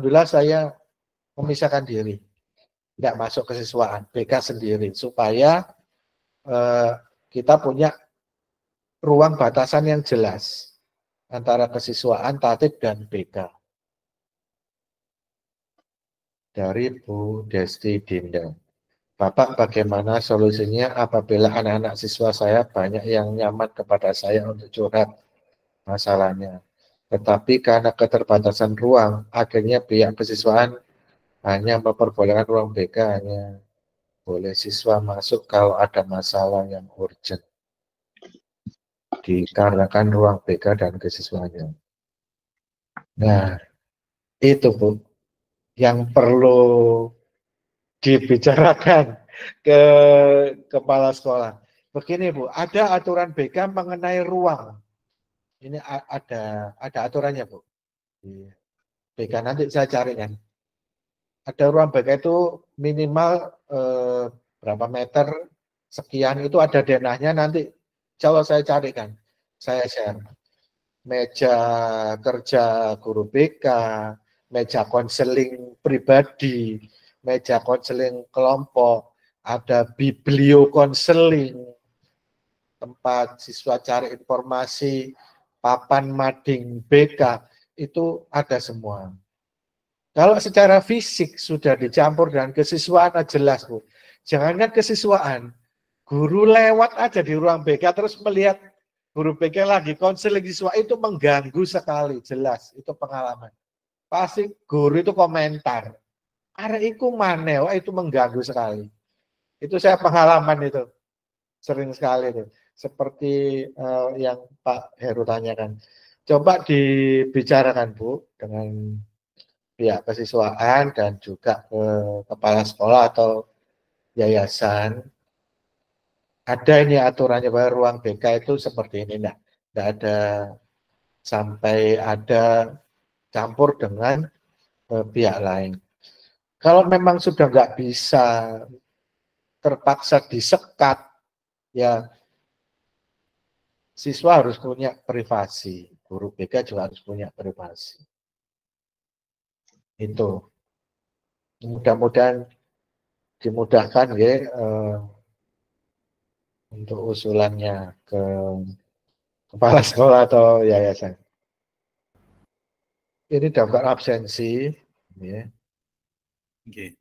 alhamdulillah saya memisahkan diri, tidak masuk kesiswaan, BK sendiri, supaya kita punya ruang batasan yang jelas antara kesiswaan, tatib, dan BK. Dari Bu Desti Dinda. Bapak, bagaimana solusinya apabila anak-anak siswa saya banyak yang nyaman kepada saya untuk curhat masalahnya. Tetapi karena keterbatasan ruang, akhirnya pihak kesiswaan hanya memperbolehkan ruang BK, hanya boleh siswa masuk kalau ada masalah yang urgent. Dikarenakan ruang BK dan kesiswaannya. Nah, itu Bu, yang perlu dibicarakan ke kepala sekolah. Begini Bu, ada aturan BK mengenai ruang. Ini ada aturannya Bu. Di BK nanti saya carikan. Ada ruang BK itu minimal berapa meter sekian, itu ada denahnya, nanti kalau saya carikan, saya share. Meja kerja guru BK, meja konseling pribadi, meja konseling kelompok, ada biblio konseling, tempat siswa cari informasi, papan mading BK, itu ada semua. Kalau secara fisik sudah dicampur dengan kesiswaan, jelas Bu. Jangankan kesiswaan, guru lewat aja di ruang BK terus melihat guru BK lagi konseling siswa, itu mengganggu sekali, jelas itu pengalaman. Pasti guru itu komentar, arek iku maneh, itu mengganggu sekali. Itu saya pengalaman itu, sering sekali itu. Seperti yang Pak Heru tanyakan. Coba dibicarakan Bu dengan pihak kesiswaan dan juga kepala sekolah atau yayasan. Ada ini aturannya bahwa ruang BK itu seperti ini, enggak ada sampai ada campur dengan pihak lain. Kalau memang sudah nggak bisa, terpaksa disekat, ya siswa harus punya privasi, guru BK juga harus punya privasi. Itu mudah-mudahan dimudahkan ya untuk usulannya ke kepala sekolah atau yayasan. Ini daftar absensi, ya. Okay.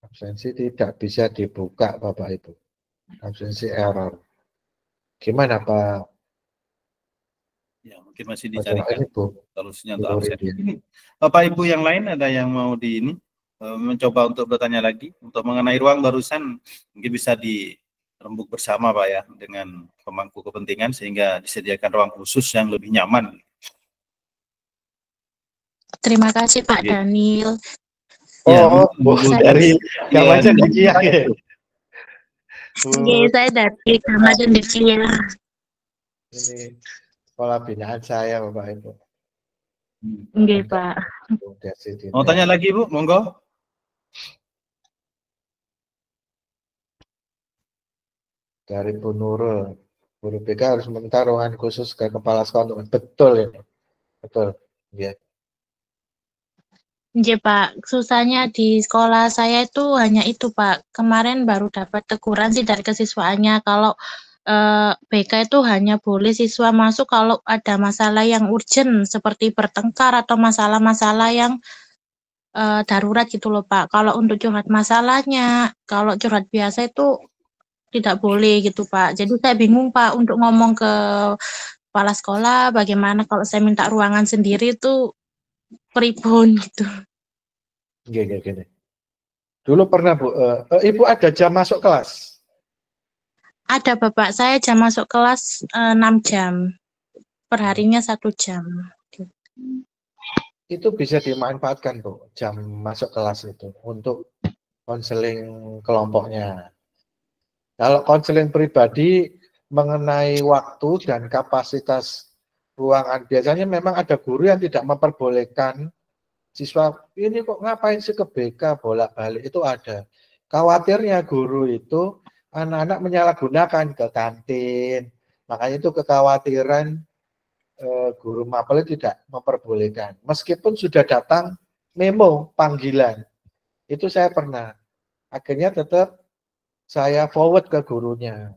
Absensi tidak bisa dibuka Bapak Ibu. Absensi error. Gimana Pak? Ya, mungkin masih dicarikan solusinya untuk absen. Ini. Bapak Ibu yang lain ada yang mau mencoba untuk bertanya lagi untuk mengenai ruang barusan, mungkin bisa dirembuk bersama Pak ya dengan pemangku kepentingan sehingga disediakan ruang khusus yang lebih nyaman. Terima kasih Pak Daniel. Oh, dari Gamajan Dikia. Saya dari Gamajan Dikia. Ini sekolah binaan saya Bapak Ibu. Nggih, Pak. Mau tanya lagi Bu, monggo. Dari Bu Nurul, guru BK harus meminta ruangan khusus ke kepala sekolah. Betul ya, betul. Ya. Iya Pak, susahnya di sekolah saya itu hanya itu Pak. Kemarin baru dapat teguran sih dari kesiswaannya kalau BK itu hanya boleh siswa masuk kalau ada masalah yang urgent seperti bertengkar atau masalah-masalah yang darurat gitu loh Pak. Kalau untuk curhat masalahnya, kalau curhat biasa itu tidak boleh gitu Pak. Jadi saya bingung Pak untuk ngomong ke kepala sekolah bagaimana kalau saya minta ruangan sendiri itu pripun gitu. Gini. Dulu pernah Bu, Ibu ada jam masuk kelas? Ada Bapak, saya jam masuk kelas 6 jam. Perharinya 1 jam. Itu bisa dimanfaatkan Bu, jam masuk kelas itu untuk konseling kelompoknya. Kalau konseling pribadi mengenai waktu dan kapasitas ruangan, biasanya memang ada guru yang tidak memperbolehkan siswa, ini kok ngapain sih ke BK bolak-balik, itu ada. Khawatirnya guru itu anak-anak menyalahgunakan ke kantin, makanya itu kekhawatiran guru mapel tidak memperbolehkan. Meskipun sudah datang memo panggilan, itu saya pernah. Akhirnya tetap saya forward ke gurunya.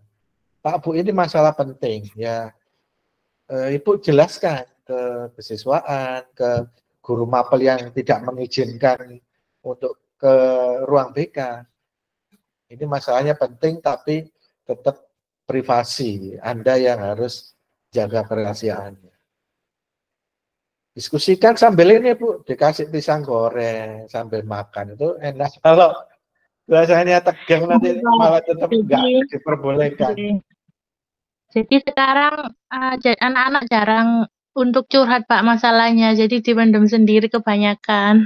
Pak Bu, ini masalah penting ya. Ibu jelaskan ke kesiswaan, ke guru mapel yang tidak mengizinkan untuk ke ruang BK. Ini masalahnya penting, tapi tetap privasi. Anda yang harus jaga kerahasiaannya. Diskusikan sambil ini Bu, dikasih pisang goreng sambil makan, itu enak. Kalau biasanya tegang nanti malah tetap nggak diperbolehkan. Jadi sekarang anak-anak jarang untuk curhat Pak masalahnya, jadi dipendam sendiri kebanyakan.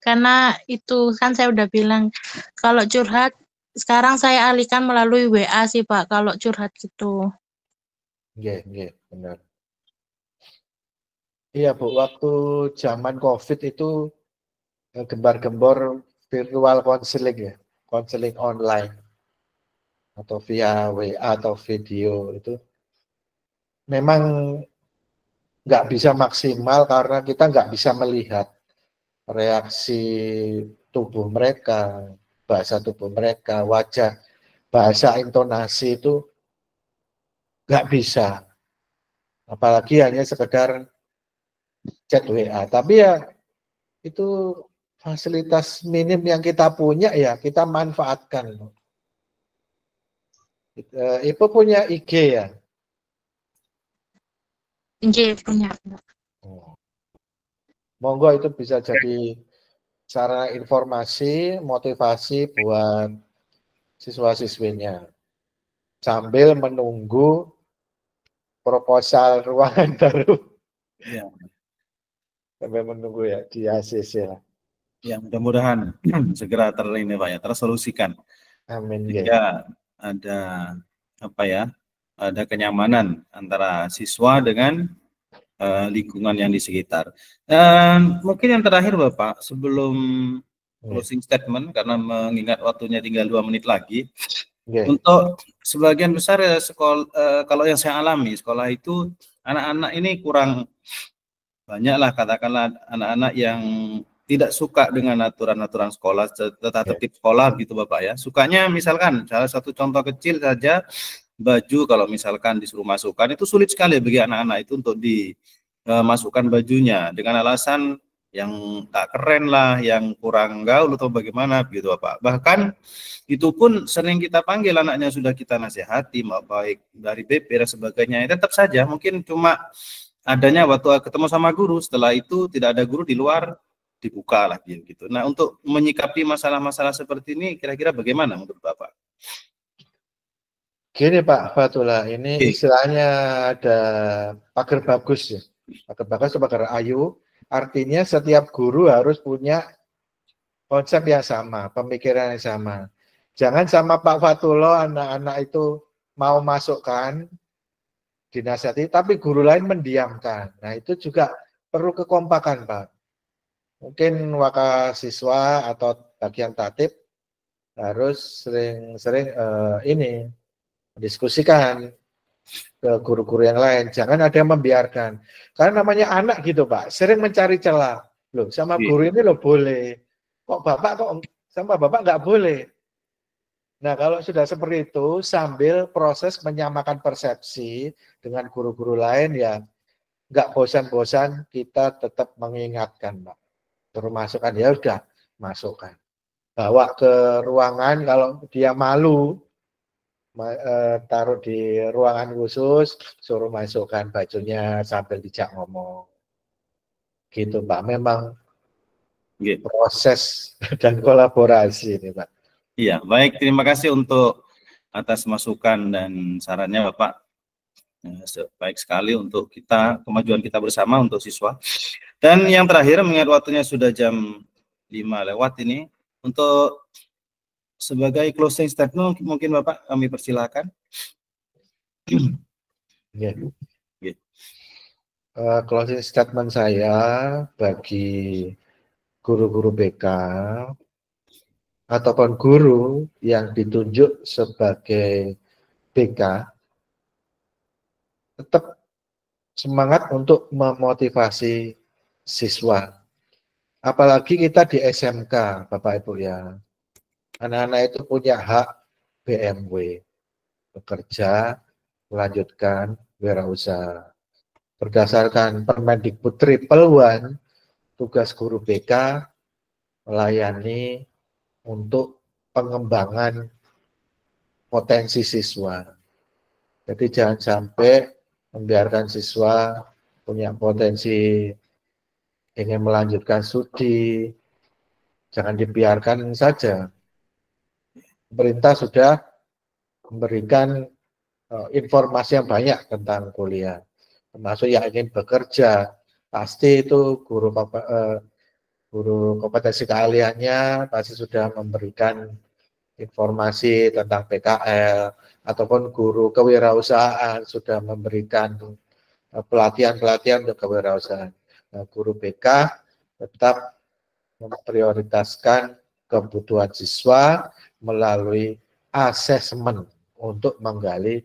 Karena itu kan saya udah bilang, kalau curhat sekarang saya alihkan melalui WA sih Pak, kalau curhat gitu. Iya, benar. Iya Bu, waktu zaman COVID itu gembar-gembor virtual counseling ya, counseling online atau via WA atau video itu memang nggak bisa maksimal karena kita nggak bisa melihat reaksi tubuh mereka, bahasa tubuh mereka, wajah, bahasa intonasi itu nggak bisa. Apalagi hanya sekedar chat WA. Tapi ya itu fasilitas minim yang kita punya ya kita manfaatkan. Ibu punya IG ya? Iya, punya. Monggo itu bisa jadi cara informasi, motivasi buat siswa-siswinya. Sambil menunggu proposal ruangan baru. Ya. Sambil menunggu ya di ACC lah. Ya, mudah-mudahan segera ini Pak ya, tersolusikan. Amin. Sehingga ada apa ya? Ada kenyamanan antara siswa dengan lingkungan yang di sekitar. Dan mungkin yang terakhir Bapak, sebelum closing statement, karena mengingat waktunya tinggal 2 menit lagi, untuk sebagian besar ya sekolah, kalau yang saya alami, sekolah itu anak-anak ini kurang banyaklah katakanlah anak-anak yang tidak suka dengan aturan-aturan sekolah, tata tertib sekolah gitu Bapak ya. Sukanya misalkan salah satu contoh kecil saja, baju kalau misalkan disuruh masukkan itu sulit sekali bagi anak-anak itu untuk dimasukkan bajunya dengan alasan yang tak keren lah, yang kurang gaul atau bagaimana begitu Bapak. Bahkan itu pun sering kita panggil anaknya, sudah kita nasihati baik dari BP dan sebagainya. Tetap saja mungkin cuma adanya waktu ketemu sama guru, setelah itu tidak ada guru di luar, dibuka lagi gitu. Nah, untuk menyikapi masalah-masalah seperti ini kira-kira bagaimana menurut Bapak? Gini Pak Fatullah, ini istilahnya ada pagar bagus ya. Pagar bagus atau pagar ayu, artinya setiap guru harus punya konsep yang sama, pemikiran yang sama. Jangan sama Pak Fatullah anak-anak itu mau masukkan dinasihati, tapi guru lain mendiamkan. Nah, itu juga perlu kekompakan Pak. Mungkin wakasiswa atau bagian tatib harus sering-sering ini diskusikan ke guru-guru yang lain. Jangan ada yang membiarkan. Karena namanya anak gitu Pak, sering mencari celah. Loh, sama guru ini loh boleh. Kok Bapak sama Bapak nggak boleh? Nah, kalau sudah seperti itu, sambil proses menyamakan persepsi dengan guru-guru lain ya, nggak bosan-bosan kita tetap mengingatkan Pak. Suruh masukkan, ya udah masukkan. Bawa ke ruangan, kalau dia malu, taruh di ruangan khusus, suruh masukkan bajunya sambil dijak ngomong. Gitu Pak, memang proses dan kolaborasi ini Pak. Iya, baik, terima kasih untuk atas masukan dan sarannya Bapak. Baik sekali untuk kita, kemajuan kita bersama untuk siswa. Dan yang terakhir, mengingat waktunya sudah jam 5 lewat ini, untuk sebagai closing statement mungkin Bapak kami persilakan. Closing statement saya bagi guru-guru BK ataupun guru yang ditunjuk sebagai BK, tetap semangat untuk memotivasi siswa. Apalagi kita di SMK, Bapak Ibu ya. Anak-anak itu punya hak BMW, bekerja, melanjutkan wirausaha. Berdasarkan Permendikbud Triple One, tugas guru BK melayani untuk pengembangan potensi siswa. Jadi jangan sampai membiarkan siswa punya potensi ingin melanjutkan studi, jangan dibiarkan saja. Pemerintah sudah memberikan informasi yang banyak tentang kuliah, termasuk yang ingin bekerja, pasti itu guru kompetensi keahliannya pasti sudah memberikan informasi tentang PKL, ataupun guru kewirausahaan sudah memberikan pelatihan-pelatihan untuk kewirausahaan. Nah, guru BK tetap memprioritaskan kebutuhan siswa melalui asesmen untuk menggali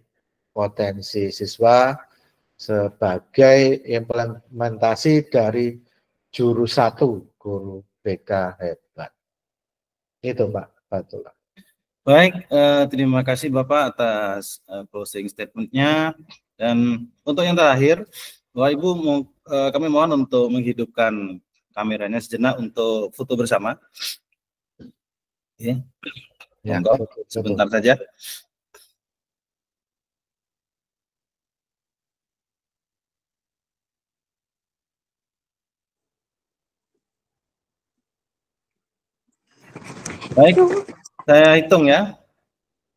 potensi siswa sebagai implementasi dari jurus 1 guru BK hebat. Itu Pak Fatullah. Baik, terima kasih Bapak atas closing statement-nya. Dan untuk yang terakhir, Bapak Ibu, kami mohon untuk menghidupkan kameranya sejenak untuk foto bersama. Ya, sebentar saja. Baik, saya hitung ya,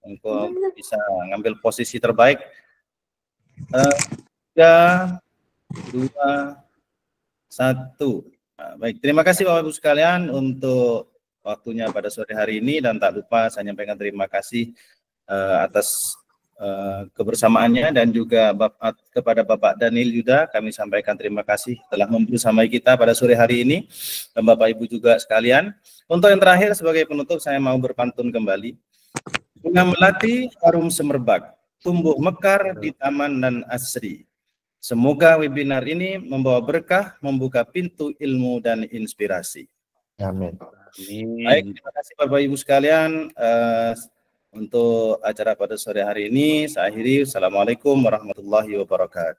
untuk bisa ngambil posisi terbaik. 3, 2, 1. Nah, baik, terima kasih Bapak Ibu sekalian untuk waktunya pada sore hari ini, dan tak lupa saya menyampaikan terima kasih atas kebersamaannya, dan juga kepada Bapak Daniel Yuda kami sampaikan terima kasih telah membersamai kita pada sore hari ini, dan Bapak Ibu juga sekalian. Untuk yang terakhir sebagai penutup saya mau berpantun kembali. Bunga melati harum semerbak, tumbuh mekar di taman dan asri. Semoga webinar ini membawa berkah, membuka pintu ilmu dan inspirasi. Amin. Baik, terima kasih Bapak Ibu sekalian. Untuk acara pada sore hari ini saya akhiri. Assalamualaikum warahmatullahi wabarakatuh.